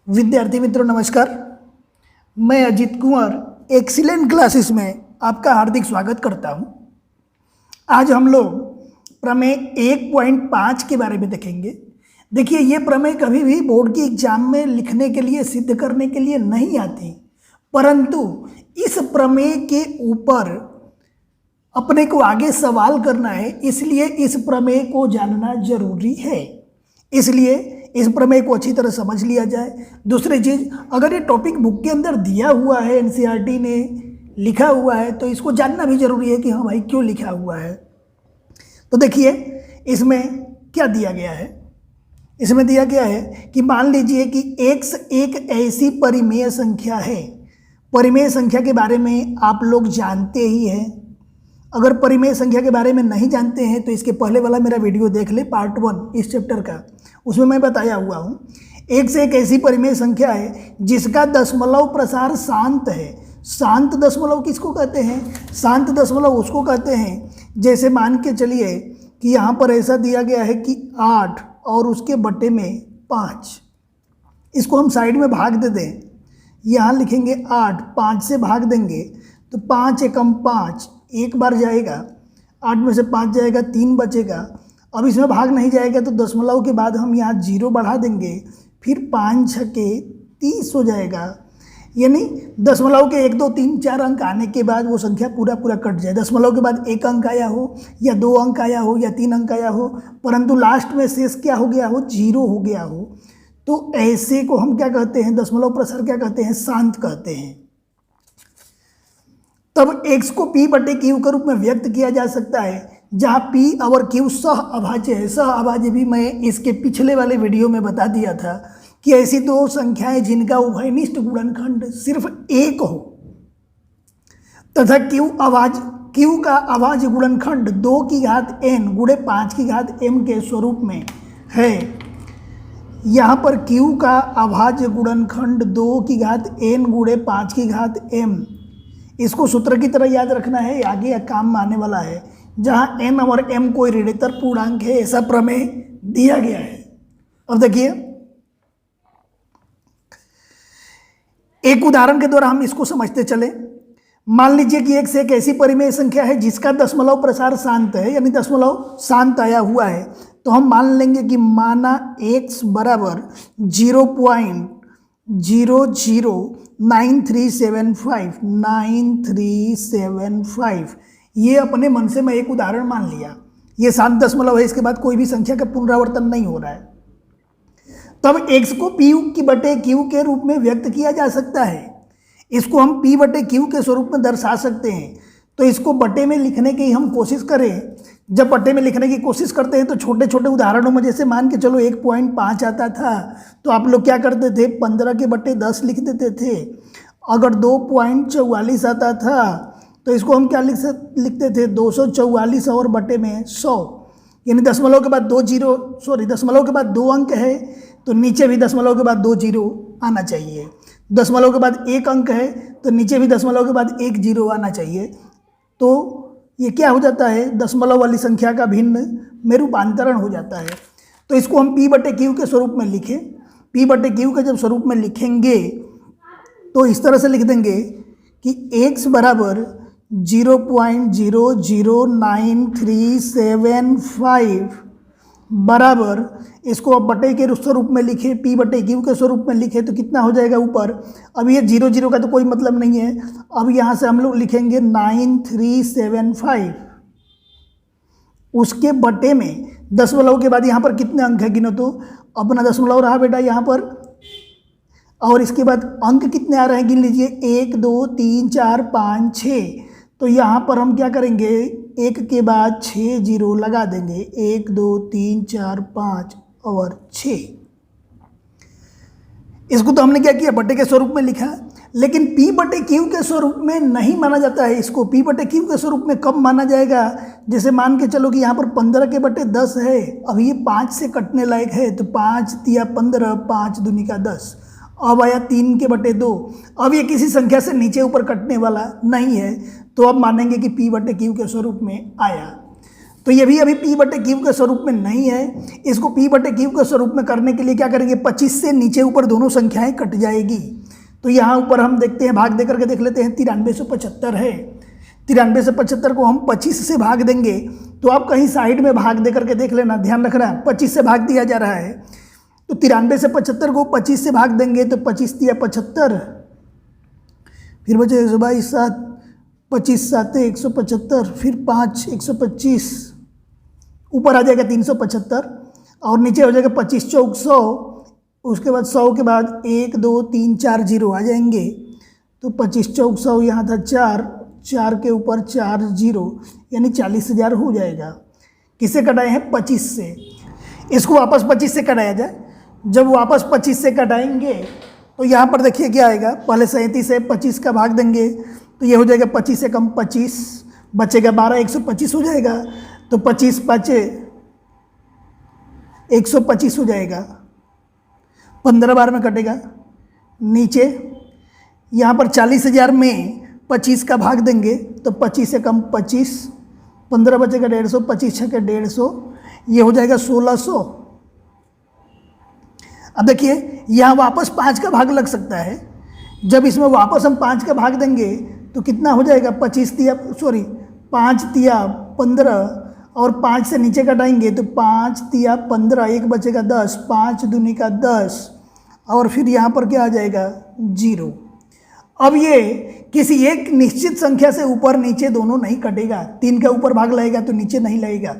विद्यार्थी मित्रों नमस्कार। मैं अजीत कुंवर एक्सीलेंट क्लासेस में आपका हार्दिक स्वागत करता हूं। आज हम लोग प्रमेय 1.5 के बारे में देखेंगे। देखिए, ये प्रमेय कभी भी बोर्ड की एग्जाम में लिखने के लिए, सिद्ध करने के लिए नहीं आती, परंतु इस प्रमेय के ऊपर अपने को आगे सवाल करना है, इसलिए इस प्रमेय को जानना जरूरी है। इसलिए इस प्रमेय को अच्छी तरह समझ लिया जाए। दूसरी चीज़, अगर ये टॉपिक बुक के अंदर दिया हुआ है, एनसीईआरटी ने लिखा हुआ है, तो इसको जानना भी जरूरी है कि हाँ भाई क्यों लिखा हुआ है। तो देखिए इसमें क्या दिया गया है। इसमें दिया गया है कि मान लीजिए कि x एक ऐसी परिमेय संख्या है। परिमेय संख्या के बारे में आप लोग जानते ही हैं। अगर परिमेय संख्या के बारे में नहीं जानते हैं तो इसके पहले वाला मेरा वीडियो देख ले, पार्ट 1 इस चैप्टर का, उसमें मैं बताया हुआ हूँ। x एक ऐसी परिमेय संख्या है जिसका दशमलव प्रसार शांत है। शांत दशमलव किसको कहते हैं? शांत दशमलव उसको कहते हैं जैसे मान के चलिए कि यहाँ पर ऐसा दिया गया है कि 8 और उसके बटे में 5। इसको हम साइड में भाग दे दें। यहाँ लिखेंगे 8, 5 से भाग देंगे तो 5 एकम 5, एक बार जाएगा, 8 में से 5 जाएगा, 3 बचेगा। अब इसमें भाग नहीं जाएगा तो दशमलव के बाद हम यहाँ 0 बढ़ा देंगे, फिर 5 छके 30 हो जाएगा। यानी दशमलव के 1 2 3 4 अंक आने के बाद वो संख्या पूरा कट जाए। दशमलव के बाद 1 अंक आया हो या 2 अंक आया हो या 3 अंक आया हो, परंतु लास्ट में शेष क्या हो गया हो? 0 हो गया हो। तो ऐसे को हम क्या कहते हैं? दशमलव प्रसार क्या कहते हैं? शांत कहते हैं। तब x को p बटे q के रूप में व्यक्त किया जा सकता है, जहाँ p और q सह अभाज्य है। सह अभाज्य भी मैं इसके पिछले वाले वीडियो में बता दिया था कि ऐसी दो संख्याएं जिनका उभयनिष्ठ गुणनखंड सिर्फ 1 हो तथा q का अभाज्य गुणनखंड 2 की घात n गुणे 5 की घात m के स्वरूप में है। यहाँ पर q का अभाज्य गुणनखंड 2 की घात n गुणे 5 की घात m, इसको सूत्र की तरह याद रखना है, आगे काम आने वाला है। जहाँ n और m कोई ऋणात्मक पूर्णांक है, ऐसा प्रमेय दिया गया है। अब देखिए एक उदाहरण के द्वारा हम इसको समझते चले। मान लीजिए कि x एक ऐसी परिमेय संख्या है जिसका दशमलव प्रसार शांत है, यानी दशमलव शांत आया हुआ है। तो हम मान लेंगे कि माना x बराबर 0.009375 ये अपने मन से मैं एक उदाहरण मान लिया। ये शांत दशमलव है, इसके बाद कोई भी संख्या का पुनरावर्तन नहीं हो रहा है। तब x को p की बटे q के रूप में व्यक्त किया जा सकता है। इसको हम p बटे q के स्वरूप में दर्शा सकते हैं। तो इसको बटे में लिखने की हम कोशिश करें। जब बटे में लिखने की कोशिश करते हैं तो छोटे छोटे उदाहरणों में, जैसे मान के चलो 1.5 आता था तो आप लोग क्या करते थे? 15 के बटे 10 लिख देते थे। अगर 2.44 आता था तो इसको हम क्या लिखते थे? 244 और बटे में 100। यानी दशमलव के बाद दशमलव के बाद 2 अंक है तो नीचे भी दशमलव के बाद 2 0 आना चाहिए। दशमलव के बाद 1 अंक है तो नीचे भी दशमलव के बाद 1 0 आना चाहिए। तो ये क्या हो जाता है? दशमलव वाली संख्या का भिन्न में रूपांतरण हो जाता है। तो इसको हम p बटे q के स्वरूप में लिखें। p बटे q के जब स्वरूप में लिखेंगे तो इस तरह से लिख देंगे कि x बराबर 0.009375 बराबर, इसको अब बटे के स्वरूप में लिखे, p बटे q के स्वरूप में लिखे तो कितना हो जाएगा ऊपर? अब ये 0 0 का तो कोई मतलब नहीं है। अब यहाँ से हम लोग लिखेंगे 9375, उसके बटे में दशमलव के बाद यहाँ पर कितने अंक है गिनो तो। अपना दशमलव रहा बेटा यहाँ पर, और इसके बाद अंक कितने आ रहे हैं गिन लीजिए, 1 2 3 4 5 6। तो यहाँ पर हम क्या करेंगे? 1 के बाद 6 0 लगा देंगे, 1 2 3 4 5 और 6। इसको तो हमने क्या किया? बटे के स्वरूप में लिखा। लेकिन p बटे q के स्वरूप में नहीं माना जाता है। इसको p बटे q के स्वरूप में कब माना जाएगा? जैसे मान के चलो कि यहाँ पर 15 के बटे 10 है, अब ये 5 से कटने लायक है तो 5 तिया 15, 5 दूनी का 10। अब आया 3 के बटे 2। अब ये किसी संख्या से नीचे ऊपर कटने वाला नहीं है, तो अब मानेंगे कि p बटे q के स्वरूप में आया। तो ये भी अभी पी बटे क्यू के स्वरूप में नहीं है। इसको पी बटे क्यू के स्वरूप में करने के लिए क्या करेंगे, 25 से नीचे ऊपर दोनों संख्याएं कट जाएगी। तो यहाँ ऊपर हम देखते हैं, भाग दे करके देख लेते हैं, 9375 है। 9375 को हम 25 से भाग देंगे, तो आप कहीं साइड में भाग दे करके देख लेना, ध्यान रखना 25 से भाग दिया जा रहा है। तो 93 से 75 को 25 से भाग देंगे तो 25 दिया 75, फिर बचे 122 7, 25 7 175, फिर 5 125, ऊपर आ जाएगा 375 और नीचे हो जाएगा 25 चौक 100। उसके बाद 100 के बाद 1 2 3 4 जीरो आ जाएंगे, तो 25 चौक 100 यहाँ था 4 के ऊपर 4 जीरो, यानी 40,000 हो जाएगा। किससे कटाए हैं, 25 से। इसको वापस 25 से कटाया जाए। जब वापस 25 से कटाएंगे तो यहाँ पर देखिए क्या आएगा, पहले 37 से 25 का भाग देंगे तो ये हो जाएगा 25 से कम 25, बचेगा 12, 125 हो जाएगा। तो 25 बचे 125 हो जाएगा, 15 बार में कटेगा। नीचे यहाँ पर 40,000 में 25 का भाग देंगे तो 25 से कम 25, 15 बचेगा 150, 25 छके 150, ये हो जाएगा 1600। अब देखिए यहाँ वापस 5 का भाग लग सकता है। जब इसमें वापस हम 5 का भाग देंगे तो कितना हो जाएगा, 5 तिया 15 और 5 से नीचे कटाएंगे तो 5 तिया 15, एक बचेगा 10, 5 दूनी का 10 और फिर यहाँ पर क्या आ जाएगा, 0। अब ये किसी एक निश्चित संख्या से ऊपर नीचे दोनों नहीं कटेगा, 3 का ऊपर भाग लगेगा तो नीचे नहीं लगेगा,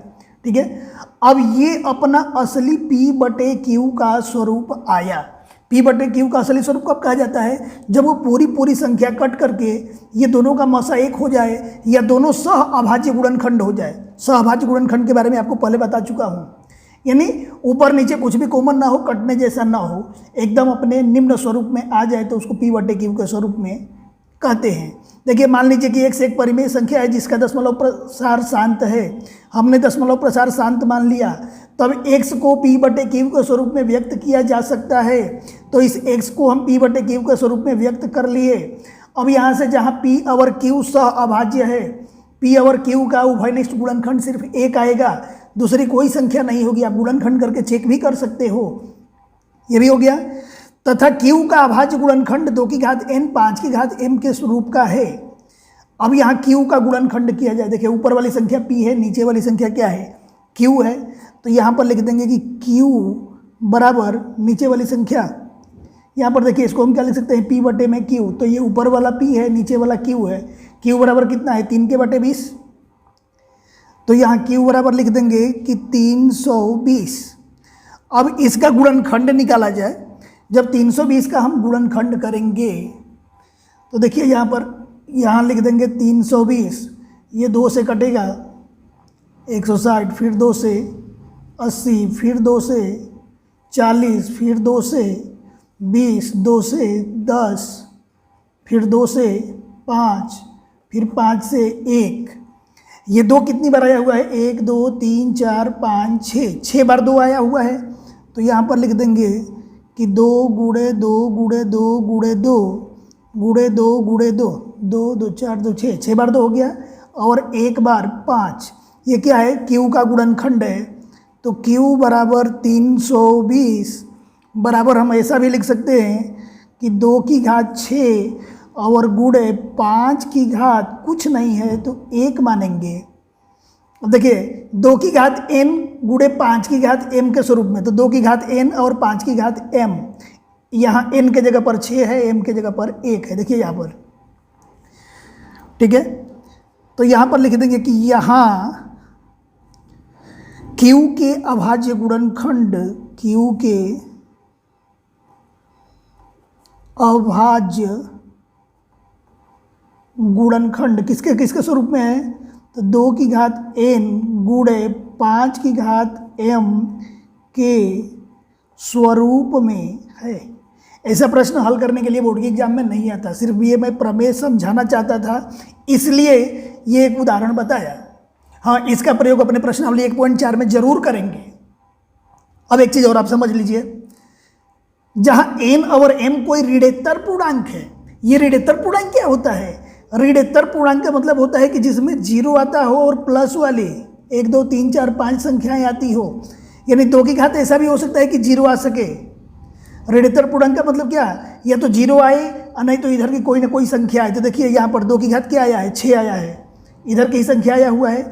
ठीक है। अब ये अपना असली P बटे Q का स्वरूप आया। P बटे Q का असली स्वरूप कब कहा जाता है, जब वो पूरी संख्या कट करके ये दोनों का मसा एक हो जाए या दोनों सह अभाज्य गुणनखंड हो जाए। सह अभाज्य गुणनखंड के बारे में आपको पहले बता चुका हूँ, यानी ऊपर नीचे कुछ भी कॉमन ना हो, कटने जैसा ना हो, एकदम अपने निम्न स्वरूप में आ जाए तो उसको P बटे Q के स्वरूप में कहते हैं। देखिए मान लीजिए कि एक से एक परिमेय संख्या है जिसका दशमलव प्रसार शांत है। हमने दशमलव प्रसार शांत मान लिया, तब x को P बटे Q के स्वरूप में व्यक्त किया जा सकता है। तो इस x को हम P बटे Q के स्वरूप में व्यक्त कर लिए। अब यहाँ से जहाँ P और Q सह अभाज्य है, P और Q का उभयनिष्ठ गुणनखंड सिर्फ एक आएगा, दूसरी कोई संख्या नहीं होगी। आप गुणनखंड करके चेक भी कर सकते हो, ये भी हो गया। तथा Q का अभाज्य गुणनखंड 2 की घात n 5 की घात m के स्वरूप का है। अब यहाँ Q का गुणनखंड किया जाए, देखिए ऊपर वाली संख्या P है, नीचे वाली संख्या क्या है, Q है। तो यहाँ पर लिख देंगे कि Q बराबर नीचे वाली संख्या, यहाँ पर देखिए इसको हम क्या लिख सकते हैं, P बटे में Q। तो ये ऊपर वाला P है, नीचे वाला Q है। Q बराबर कितना है, 3 के बटे 20। तो यहाँ Q बराबर लिख देंगे कि 320। अब इसका गुणनखंड निकाला जाए। जब 320 का हम गुणनखंड करेंगे तो देखिए यहाँ पर, यहाँ लिख देंगे 320, ये 2 से कटेगा 160, फिर 2 से 80, फिर 2 से 40, फिर 2 से 20, 2 से 10, फिर 2 से 5, फिर 5 से 1। ये 2 कितनी बार आया हुआ है, 1 2 3 4 5 6, 6 बार 2 आया हुआ है। तो यहाँ पर लिख देंगे कि 2 गुणे 2 गुणे 2 गुणे 2 गुणे 2 गुणे 2, 2 2 4 2 6, 6 बार 2 हो गया और 1 बार 5। ये क्या है, Q का गुणनखंड है। तो Q बराबर 320 बराबर हम ऐसा भी लिख सकते हैं कि 2 की घात 6 और गुणे 5 की घात कुछ नहीं है तो 1 मानेंगे। अब देखिए 2 की घात n गुणे 5 की घात m के स्वरूप में, तो 2 की घात n और 5 की घात m, यहाँ n के जगह पर 6 है, m के जगह पर 1 है, देखिए यहाँ पर, ठीक है। तो यहाँ पर लिख देंगे कि यहाँ Q के अभाज्य गुणनखंड, Q के अभाज्य गुणनखंड किसके किसके स्वरूप में है, तो 2 की घात n गुणे 5 की घात m के स्वरूप में है। ऐसा प्रश्न हल करने के लिए बोर्ड के एग्जाम में नहीं आता, सिर्फ ये मैं प्रमेय समझाना चाहता था, इसलिए ये एक उदाहरण बताया। हाँ, इसका प्रयोग अपने प्रश्नावली 1.4 में जरूर करेंगे। अब एक चीज़ और आप समझ लीजिए, जहाँ n और m कोई ऋणेतर पूर्णांक है। ये ऋणेतर पूर्णांक क्या होता है, ऋणेतर पूर्णांक का मतलब होता है कि जिसमें 0 आता हो और प्लस वाले 1 2 3 4 5 संख्याएं आती हो, यानी 2 की घात ऐसा भी हो सकता है कि 0 आ सके। ऋणोत्तर पूर्णांक का मतलब क्या, या तो 0 आए और नहीं तो इधर की कोई ना कोई संख्या आए। तो देखिए यहाँ पर 2 की घात क्या आया है, 6 आया है, इधर की संख्या आया हुआ है।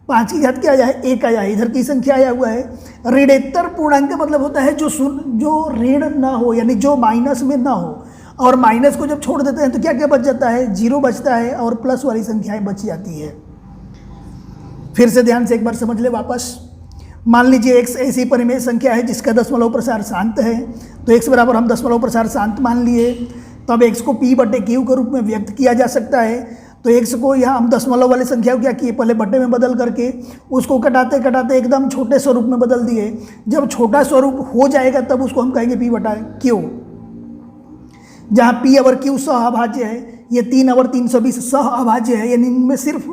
5 की घात क्या आया है, 1 आया है, इधर की संख्या आया हुआ है। ऋणोत्तर पूर्णांक का मतलब होता है जो ऋण ना हो, यानी जो माइनस में ना हो, और माइनस को जब छोड़ देते हैं तो क्या क्या बच जाता है, 0 बचता है और प्लस वाली संख्याएं बच जाती है। फिर से ध्यान से एक बार समझ ले वापस। मान लीजिए x ऐसी परिमेय संख्या है जिसका दशमलव प्रसार शांत है, तो x बराबर हम दशमलव प्रसार शांत मान लिए। तब x को p बटे q के रूप में व्यक्त किया जा सकता है। तो x को यहाँ हम दशमलव वाली संख्या को क्या किए, पहले बटे में बदल करके उसको कटाते कटाते एकदम छोटे स्वरूप में बदल दिए। जब छोटा स्वरूप हो जाएगा तब उसको हम कहेंगे p बटा q, जहाँ p और q सह अभाज्य है। ये 3 और 320 सह अभाज्य है, यानी इनमें सिर्फ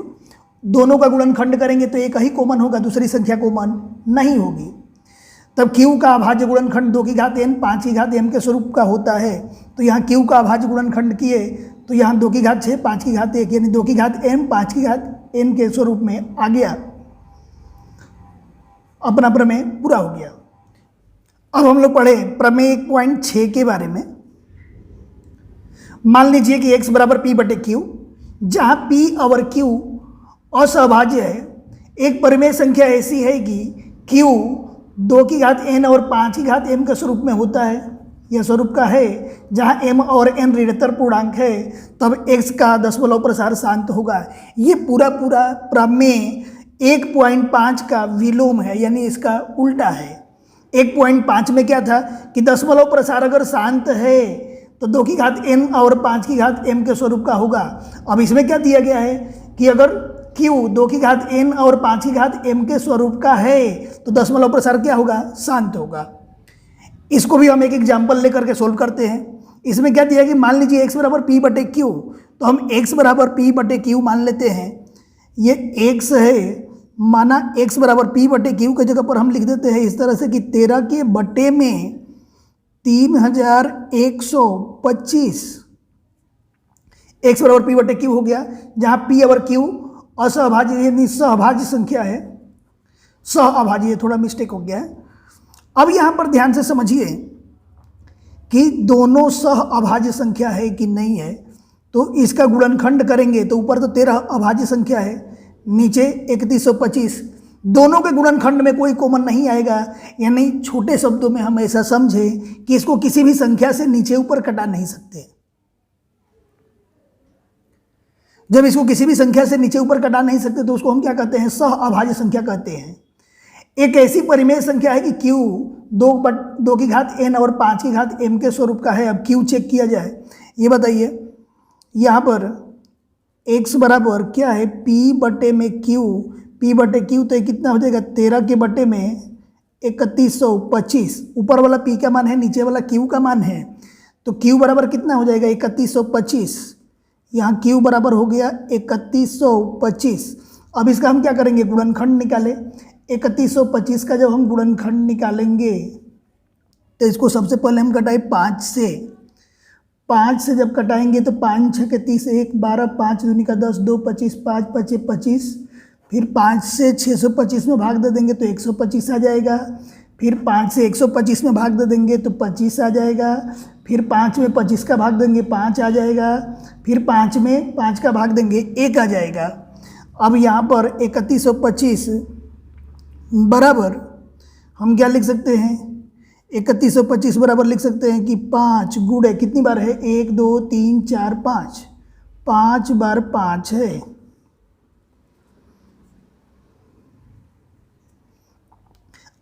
दोनों का गुणनखंड करेंगे तो एक ही कॉमन होगा, दूसरी संख्या कॉमन नहीं होगी। तब q का अभाज्य गुणनखंड 2 की घात n 5 की घात m के स्वरूप का होता है। तो यहाँ q का अभाज्य गुणनखंड किए तो यहाँ 2 की घात 6 5 की घात 1, यानी 2 की घात m 5 की घात n के स्वरूप में आ गया। अपना प्रमेय पूरा हो गया। अब हम लोग पढ़े प्रमेय 1.6 के बारे में। मान लीजिए कि x बराबर p बटे q, जहाँ p और q असहभाज्य है। एक परिमेय संख्या ऐसी है कि q 2 की घात n और 5 की घात m के स्वरूप में होता है, यह स्वरूप का है, जहाँ m और n ऋणोत्तर पूर्णांक है, तब x का दशमलव प्रसार शांत होगा। ये पूरा प्रमेय 1.5 का विलोम है, यानी इसका उल्टा है। 1.5 में क्या था कि दशमलव प्रसार अगर शांत है तो 2 की घात n और 5 की घात m के स्वरूप का होगा। अब इसमें क्या दिया गया है कि अगर q 2 की घात n और 5 की घात m के स्वरूप का है तो दशमलव प्रसार क्या होगा, शांत होगा। इसको भी हम एक एग्जाम्पल लेकर के सोल्व करते हैं। इसमें क्या दिया कि मान लीजिए x बराबर p बटे q, तो हम x बराबर p बटे q मान लेते हैं। ये x है, माना x बराबर p बटे q की जगह पर हम लिख देते हैं इस तरह से कि 13 के बटे में 3125 x बराबर p बटे q हो गया, जहाँ p और q असहभाज्य यानी सहभाज्य संख्या है। सहअभाज्य, थोड़ा मिस्टेक हो गया है। अब यहाँ पर ध्यान से समझिए कि दोनों सहअभाज्य संख्या है कि नहीं है। तो इसका गुणनखंड करेंगे तो ऊपर तो 13 अभाज्य संख्या है, नीचे 3125, दोनों के गुणनखंड में कोई कॉमन नहीं आएगा। यानी छोटे शब्दों में हम ऐसा समझें कि इसको किसी भी संख्या से नीचे ऊपर कटा नहीं सकते। जब इसको किसी भी संख्या से नीचे ऊपर कटा नहीं सकते तो उसको हम क्या कहते हैं, सहअभाज्य संख्या कहते हैं। एक ऐसी परिमेय संख्या है कि q 2 की घात n और 5 की घात m के स्वरूप का है। अब q चेक किया जाए, ये बताइए यहाँ पर x बराबर क्या है, p बटे में q, p बटे q, तो ये कितना हो जाएगा, 13 के बटे में 3125। ऊपर वाला p का मान है, नीचे वाला q का मान है, तो q बराबर कितना हो जाएगा, 3125। यहाँ q बराबर हो गया 3125। अब इसका हम क्या करेंगे, गुणनखंड निकालें। 3125 का जब हम गुणनखंड निकालेंगे तो इसको सबसे पहले हम कटाए 5 से। 5 से जब कटाएंगे तो 5 6 के 30, 1 12, 5 दूनी का 10, 2 25, 5 5 25, फिर 5 से 625 में भाग दे देंगे तो 125 आ जाएगा। फिर 5 से 125 में भाग दे देंगे तो 25 आ जाएगा। फिर 5 में 25 का भाग देंगे 5 आ जाएगा। फिर 5 में 5 का भाग देंगे 1 आ जाएगा। अब यहाँ पर 3125 बराबर हम क्या लिख सकते हैं, 3125 बराबर लिख सकते हैं कि 5 गुणे कितनी बार है, 1 2 3 4 5, 5 बार 5 है।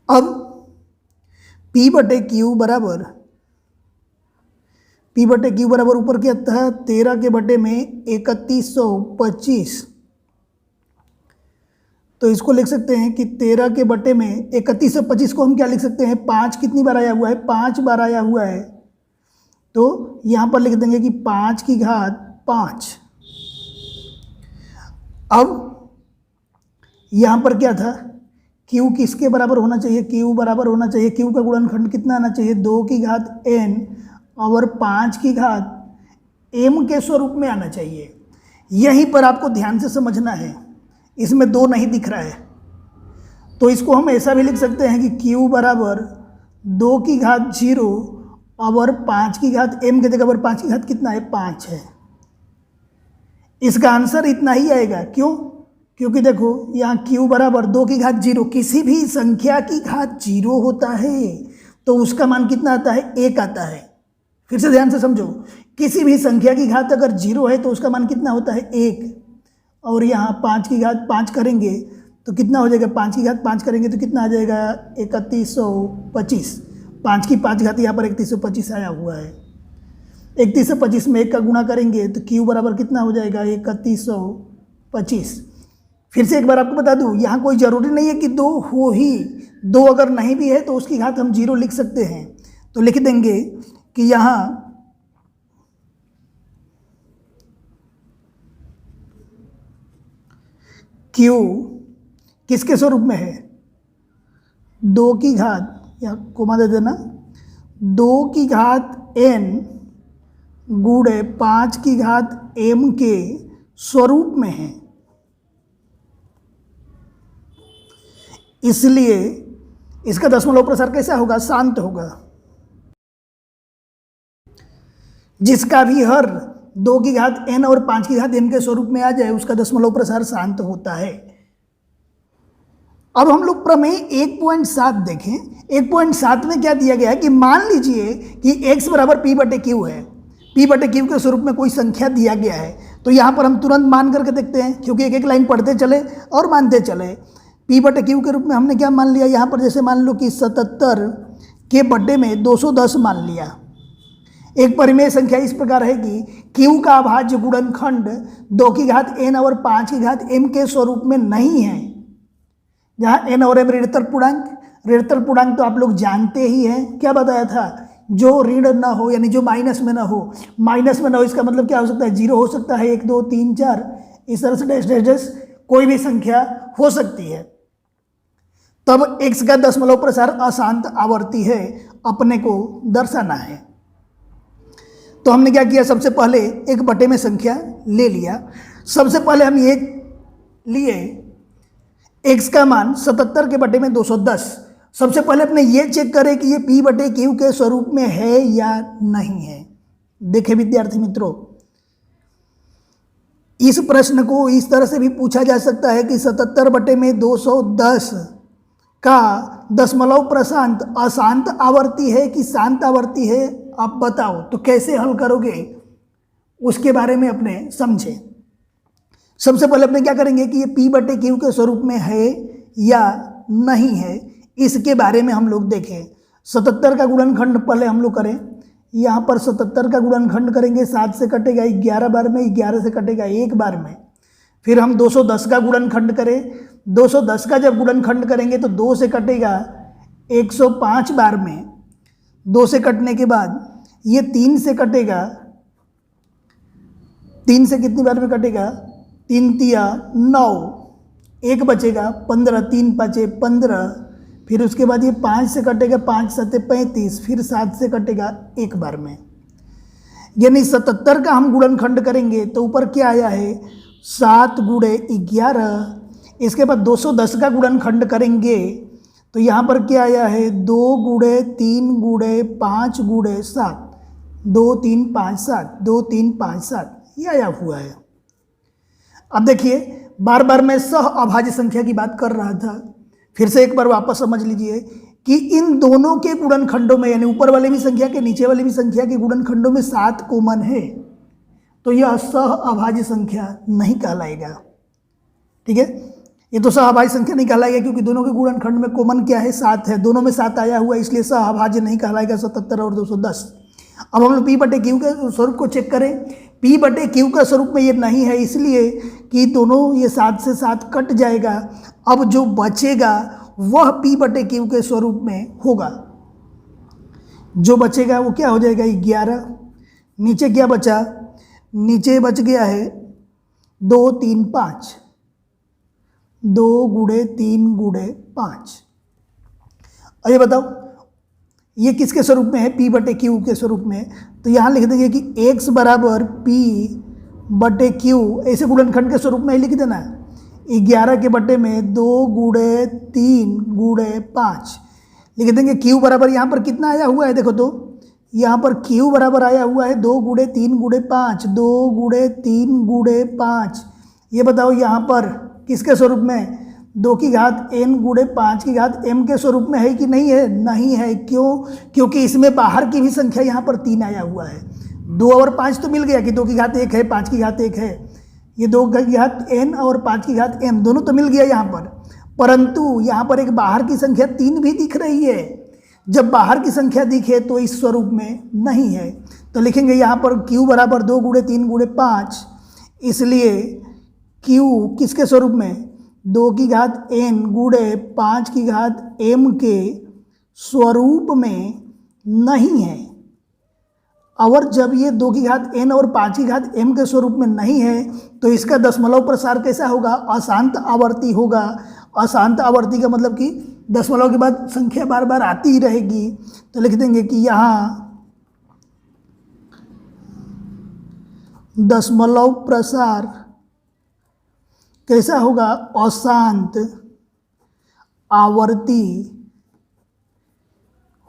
अब p बटे क्यू बराबर ऊपर क्या था, 13 के बटे में 3125। तो इसको लिख सकते हैं कि 13 के बटे में 3125 को हम क्या लिख सकते हैं, 5 कितनी बार आया हुआ है, 5 बार आया हुआ है। तो यहाँ पर लिख देंगे कि 5 की घात 5। अब यहाँ पर क्या था, q किसके बराबर होना चाहिए, q बराबर होना चाहिए, q का गुणनखंड कितना आना चाहिए, 2 की घात n और 5 की घात m के स्वरूप में आना चाहिए। यहीं पर आपको ध्यान से समझना है, इसमें 2 नहीं दिख रहा है, तो इसको हम ऐसा भी लिख सकते हैं कि q बराबर 2 की घात 0 और 5 की घात m की जगह पर 5 की घात कितना है, 5 है। इसका आंसर इतना ही आएगा। क्यों? क्योंकि देखो यहाँ q बराबर 2 की घात 0, किसी भी संख्या की घात 0 होता है तो उसका मान कितना आता है, 1 आता है। फिर से ध्यान से समझो, किसी भी संख्या की घात अगर 0 है तो उसका मान कितना होता है, 1। और यहाँ 5 की घात 5 करेंगे तो कितना हो जाएगा, 5 की घात 5 करेंगे तो कितना आ जाएगा, 3125। 5 की 5 घात यहाँ पर 3125 आया हुआ है। 3125 में 1 का गुणा करेंगे तो q बराबर कितना हो जाएगा, 3125। फिर से एक बार आपको बता दूं, यहाँ कोई ज़रूरी नहीं है कि 2 हो ही, 2 अगर नहीं भी है तो उसकी घात हम 0 लिख सकते हैं। तो लिख देंगे कि यहाँ q किसके स्वरूप में है, 2 की घात, या कोमा दे देना, 2 की घात n गुणे 5 की घात m के स्वरूप में है। इसलिए इसका दशमलव प्रसार कैसा होगा, शांत होगा। जिसका भी हर 2 की घात n और 5 की घात m के स्वरूप में आ जाए उसका दशमलव प्रसार शांत होता है। अब हम लोग प्रमेय 1.7 देखें। 1.7 में क्या दिया गया है कि मान लीजिए कि x बराबर p बटे q है, p बटे q के स्वरूप में कोई संख्या दिया गया है। तो यहाँ पर हम तुरंत मान करके देखते हैं, क्योंकि एक एक लाइन पढ़ते चले और मानते चले। p बटे q के रूप में हमने क्या मान लिया, यहाँ पर जैसे मान लो कि 77 के बटे में 210 मान लिया। एक परिमेय संख्या इस प्रकार है कि q का अभाज्य गुणनखंड 2 की घात n और 5 की घात m के स्वरूप में नहीं है, जहाँ n और m ऋणतर पूर्णांक तो आप लोग जानते ही हैं। क्या बताया था, जो ऋण ना हो यानी जो माइनस में ना हो, माइनस में ना हो इसका मतलब क्या हो सकता है, 0 हो सकता है, 1 2 3 4 इस तरह से डैश डैश डैश कोई भी संख्या हो सकती है। तब x का दशमलव प्रसार अशांत आवर्ती है, अपने को दर्शाना है। तो हमने क्या किया, सबसे पहले एक बटे में संख्या ले लिया। सबसे पहले हम ये लिए x का मान 77 के बटे में 210। सबसे पहले अपने ये चेक करें कि ये p बटे q के स्वरूप में है या नहीं है। देखें विद्यार्थी मित्रों, इस प्रश्न को इस तरह से भी पूछा जा सकता है कि 77 बटे में 210 का दशमलव प्रशांत अशांत आवर्ती है कि शांत आवर्ती है, आप बताओ। तो कैसे हल करोगे उसके बारे में अपने समझें। सबसे पहले अपने क्या करेंगे कि ये p बटे q के स्वरूप में है या नहीं है, इसके बारे में हम लोग देखें। 77 का गुणनखंड पहले हम लोग करें। यहाँ पर 77 का गुणनखंड करेंगे, 7 से कटेगा 11 बार में, 11 से कटेगा 1 बार में। फिर हम 210 का गुणनखंड करें। 210 का जब गुणनखंड करेंगे तो 2 से कटेगा 105 बार में। 2 से कटने के बाद ये 3 से कटेगा, 3 से कितनी बार में कटेगा, 3 तिया 9, 1 बचेगा 15, 3 5 15। फिर उसके बाद ये 5 से कटेगा, 5 7 35, फिर 7 से कटेगा 1 बार में। यानी 77 का हम गुणनखंड करेंगे तो ऊपर क्या आया है, 7 गुणे 11। इसके बाद 210 का गुणनखंड करेंगे तो यहाँ पर क्या आया है, 2 गुणे 3 गुणे 5 गुणे 7, 2 3 5 7, 2 3 5 7 ये आया हुआ है। अब देखिए, बार बार मैं सह अभाज्य संख्या की बात कर रहा था, फिर से एक बार वापस समझ लीजिए कि इन दोनों के गुणनखंडों में, यानी ऊपर वाले भी संख्या के नीचे वाले भी संख्या के गुणनखंडों में 7 कॉमन है, तो यह सह अभाज्य संख्या नहीं कहलाएगा। ठीक है, ये तो सह अभाज्य संख्या नहीं कहलाएगा क्योंकि दोनों के गुणनखंड में कॉमन क्या है, 7 है, दोनों में 7 आया हुआ है, इसलिए सह अभाज्य नहीं कहलाएगा 77 और 210। अब हम लोग p बटे q के स्वरूप को चेक करें। p बटे q का स्वरूप में ये नहीं है, इसलिए कि दोनों ये 7 से 7 कट जाएगा। अब जो बचेगा वह p बटे q के स्वरूप में होगा। जो बचेगा वो क्या हो जाएगा, 11। नीचे क्या बचा, नीचे बच गया है 2 3 5, 2 गुणे 3 गुणे 5। अब ये बताओ ये किसके स्वरूप में है, p बटे q के स्वरूप में। तो यहाँ लिख देंगे कि x बराबर p बटे q, ऐसे गुणनखंड के स्वरूप में ही लिख देना। 11 के बटे में 2 गुणे 3 गुणे 5 लिख देंगे। क्यू बराबर यहाँ पर कितना आया हुआ है, देखो तो यहाँ पर क्यू बराबर आया हुआ है 2 गुणे 3 गुणे 5, 2 गुणे 3 गुणे 5। ये बताओ यहाँ पर किसके स्वरूप में, 2 की घात n गुणे 5 की घात m के स्वरूप में है कि नहीं है? नहीं है। क्यों? क्योंकि इसमें बाहर की भी संख्या यहाँ पर 3 आया हुआ है। 2 और 5 तो मिल गया कि 2 की घात 1 है, 5 की घात 1 है। ये 2 की घात n और 5 की घात m दोनों तो मिल गया यहाँ पर, परंतु यहाँ पर एक बाहर की संख्या 3 भी दिख रही है। जब बाहर की संख्या दिखे तो इस स्वरूप में नहीं है, तो लिखेंगे यहाँ पर q बराबर 2 गुणे 3 गुणे 5। इसलिए q किसके स्वरूप में, 2 की घात n गुणे 5 की घात m के स्वरूप में नहीं है। और जब ये 2 की घात n और 5 की घात m के स्वरूप में नहीं है तो इसका दशमलव प्रसार कैसा होगा, अशांत आवर्ती होगा। अशांत आवर्ती का मतलब कि दशमलव के बाद संख्या बार बार आती ही रहेगी। तो लिख देंगे कि यहाँ दशमलव प्रसार कैसा होगा, अशांत आवर्ती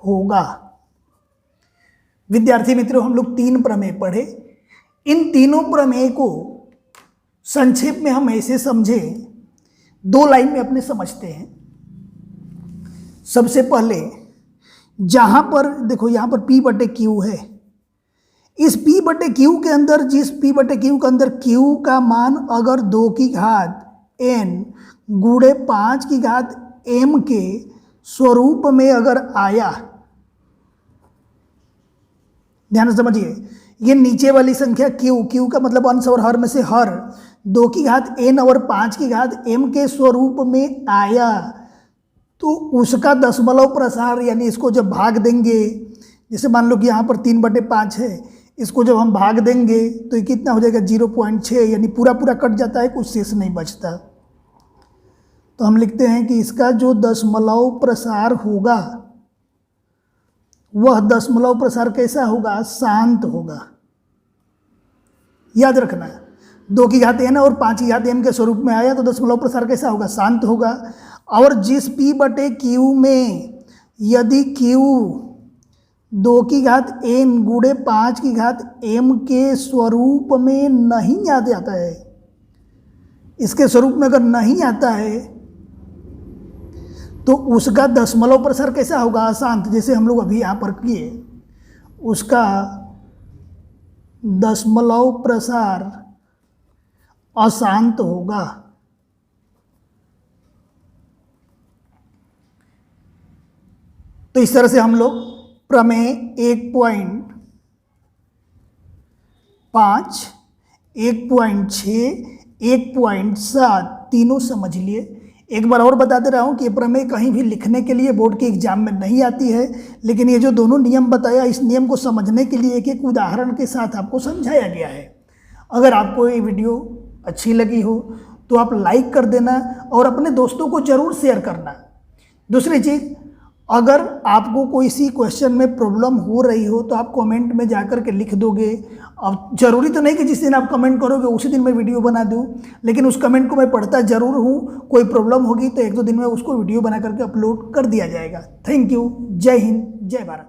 होगा। विद्यार्थी मित्रों, हम लोग 3 प्रमेय पढ़े। इन तीनों प्रमेय को संक्षेप में हम ऐसे समझे, 2 लाइन में अपने समझते हैं। सबसे पहले जहां पर देखो, यहाँ पर P बटे Q है। इस P बटे Q के अंदर, जिस P बटे Q के अंदर Q का मान अगर 2 की घात n गुणे 5 की घात m के स्वरूप में अगर आया, ध्यान से समझिए, ये नीचे वाली संख्या Q का मतलब अंश और हर में से हर 2 की घात n और 5 की घात m के स्वरूप में आया, तो उसका दशमलव प्रसार, यानी इसको जब भाग देंगे, जैसे मान लो कि यहाँ पर 3/5 है, इसको जब हम भाग देंगे तो ये कितना हो जाएगा, 0.6, यानी पूरा पूरा कट जाता है, कुछ शेष नहीं बचता। तो हम लिखते हैं कि इसका जो दशमलव प्रसार होगा वह दशमलव प्रसार कैसा होगा, शांत होगा। याद रखना, 2 की घात n और 5 की घात m के स्वरूप में आया तो दशमलव प्रसार कैसा होगा, शांत होगा। और जिस P बटे Q में यदि Q 2 की घात n गुणे 5 की घात m के स्वरूप में नहीं आ जाता है, इसके स्वरूप में अगर नहीं आता है तो उसका दशमलव प्रसार कैसा होगा, अशांत। जैसे हम लोग अभी यहाँ पर किए, उसका दशमलव प्रसार अशांत होगा। तो इस तरह से हम लोग प्रमेय 1.5, 1.6, 1.7 तीनों समझ लिए। एक बार और बता दे रहा हूँ कि ये प्रमेय कहीं भी लिखने के लिए बोर्ड के एग्जाम में नहीं आती है, लेकिन ये जो दोनों नियम बताया, इस नियम को समझने के लिए एक एक उदाहरण के साथ आपको समझाया गया है। अगर आपको ये वीडियो अच्छी लगी हो तो आप लाइक कर देना और अपने दोस्तों को ज़रूर शेयर करना। दूसरी चीज़, अगर आपको कोई सी क्वेश्चन में प्रॉब्लम हो रही हो तो आप कमेंट में जाकर के लिख दोगे। अब ज़रूरी तो नहीं कि जिस दिन आप कमेंट करोगे उसी दिन मैं वीडियो बना दूं, लेकिन उस कमेंट को मैं पढ़ता ज़रूर हूं। कोई प्रॉब्लम होगी तो 1-2 दिन में उसको वीडियो बना करके अपलोड कर दिया जाएगा। Thank you. जय हिंद, जय भारत।